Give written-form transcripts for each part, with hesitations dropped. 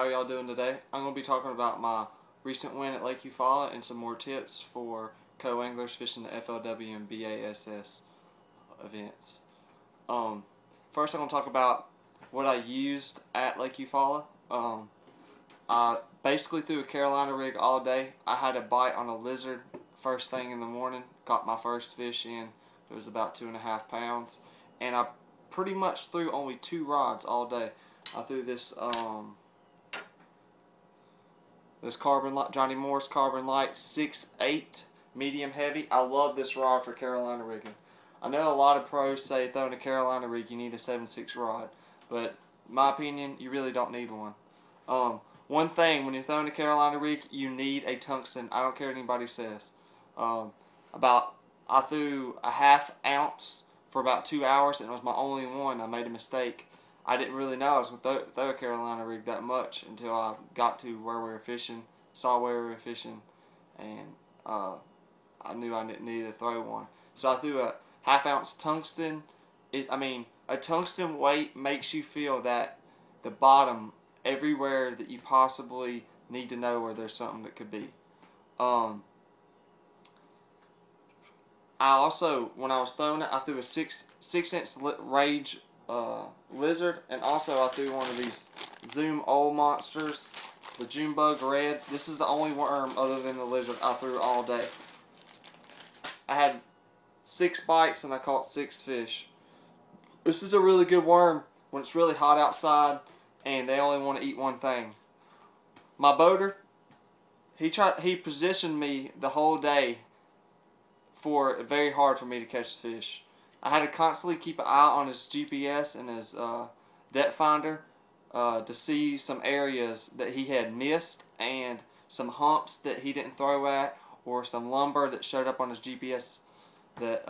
how are y'all doing today? I'm going to be talking about my recent win at Lake Eufuala and some more tips for co-anglers fishing the FLW and BASS events. First I'm going to talk about what I used at Lake Eufuala. I basically threw a Carolina rig all day. I had a bite on a lizard first thing in the morning, got my first fish in. It was about 2.5 pounds, and I pretty much threw only 2 rods all day. I threw this Johnny Moore's Carbon Light 6/8 medium heavy. I love this rod for Carolina rigging. I know a lot of pros say throwing a Carolina rig you need a 7/6 rod, but in my opinion you really don't need one. One thing, when you're throwing a Carolina rig, you need a tungsten. I don't care what anybody says. I threw a 1/2 ounce for about 2 hours, and it was my only one. I made a mistake. I didn't really know I was going to throw a Carolina rig that much until I got to where we were fishing, saw where we were fishing, and I knew I needed to throw one. So I threw a 1/2 ounce tungsten. A tungsten weight makes you feel that the bottom, everywhere that you possibly need to know where there's something that could be. I also, when I was throwing it, I threw a 6-inch Rage lizard, and also I threw one of these Zoom old monsters, the June Bug Red. This is the only worm other than the lizard I threw all day. I had 6 bites and I caught 6 fish. This is a really good worm when it's really hot outside and they only want to eat one thing. My boater, he positioned me the whole day for very hard for me to catch the fish. I had to constantly keep an eye on his GPS and his depth finder to see some areas that he had missed and some humps that he didn't throw at, or some lumber that showed up on his GPS that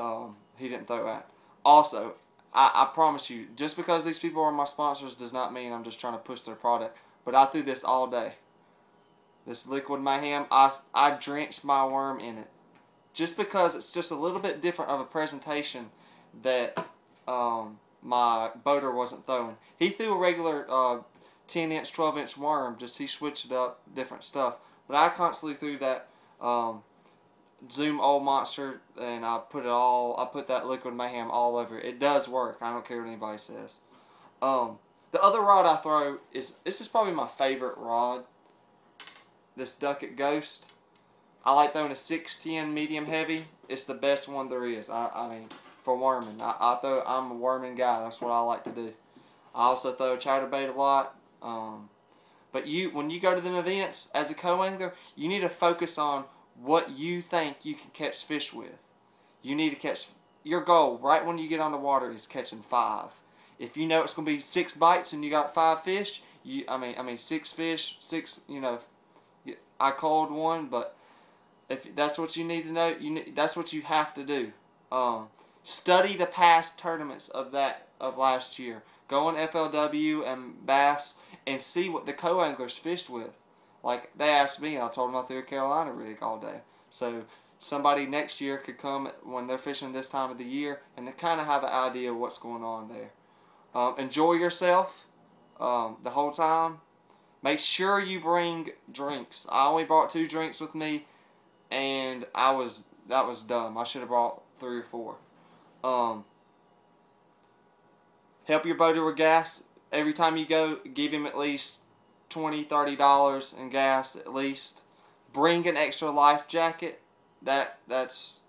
he didn't throw at. Also, I promise you, just because these people are my sponsors does not mean I'm just trying to push their product. But I threw this all day. This liquid Mayhem, I drenched my worm in it. Just because it's just a little bit different of a presentation that my boater wasn't throwing. He threw a regular 10-inch, 12-inch worm, just he switched it up, different stuff. But I constantly threw that Zoom old monster, and I put that liquid Mayhem all over it. It does work. I don't care what anybody says. The other rod I throw this is probably my favorite rod. This Ducket Ghost. I like throwing a 610 medium heavy. It's the best one there is. I mean, for worming. I'm a worming guy. That's what I like to do. I also throw a chatterbait a lot. But when you go to them events as a co-angler, you need to focus on what you think you can catch fish with. You need to catch, your goal right when you get on the water is catching 5. If you know it's going to be 6 bites and you got 5 fish, 6 fish, 6, I called one, but if that's what you need to know, that's what you have to do. Study the past tournaments of last year. Go on FLW and Bass and see what the co-anglers fished with. Like, they asked me, and I told them I threw a Carolina rig all day. So somebody next year could come when they're fishing this time of the year and to kind of have an idea of what's going on there. Enjoy yourself the whole time. Make sure you bring drinks. I only brought 2 drinks with me, and that was dumb. I should have brought 3 or 4. Help your boater with gas. Every time you go, give him at least $20, $30 in gas at least. Bring an extra life jacket. That's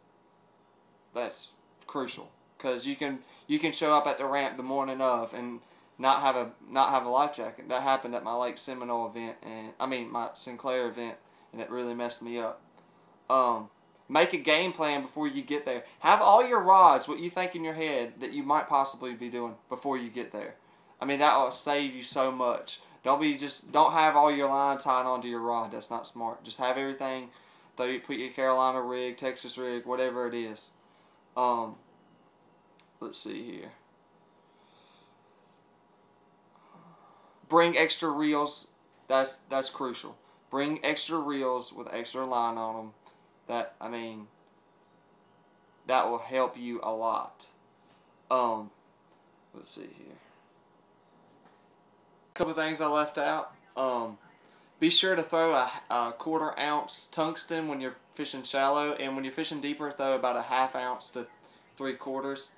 crucial, because you can show up at the ramp the morning of and not have a life jacket. That happened at my Lake Seminole event, and my Sinclair event, and it really messed me up. Make a game plan before you get there. Have all your rods, what you think in your head that you might possibly be doing before you get there. That will save you so much. Don't have all your line tied onto your rod. That's not smart. Just have everything. Put your Carolina rig, Texas rig, whatever it is. Let's see here. Bring extra reels. That's crucial. Bring extra reels with extra line on them. That will help you a lot. Let's see here. A couple of things I left out. Be sure to throw a 1/4 ounce tungsten when you're fishing shallow, and when you're fishing deeper, throw about a 1/2 ounce to 3/4.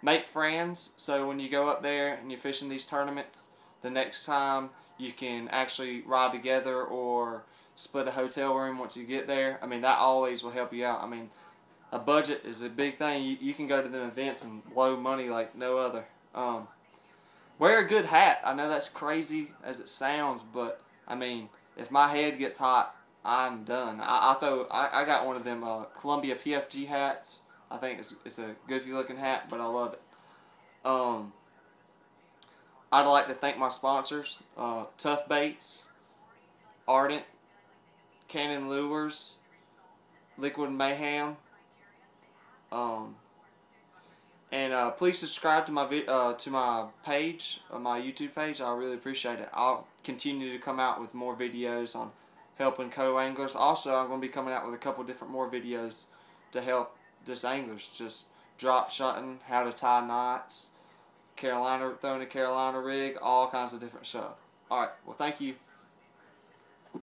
Make friends, so when you go up there and you're fishing these tournaments, the next time you can actually ride together or split a hotel room once you get there. I mean, that always will help you out. I mean, a budget is a big thing. You can go to them events and blow money like no other. Wear a good hat. I know that's crazy as it sounds, but I mean, if my head gets hot, I'm done. I got one of them Columbia PFG hats. I think it's a goofy looking hat, but I love it. I'd like to thank my sponsors, Tuff Baits, Ardent, Kanan Lures, Liquid Mayhem. And please subscribe to my page, my YouTube page. I really appreciate it. I'll continue to come out with more videos on helping co-anglers. Also, I'm going to be coming out with a couple different more videos to help just anglers, just drop shotting, how to tie knots, throwing a Carolina rig, all kinds of different stuff. Alright, well thank you.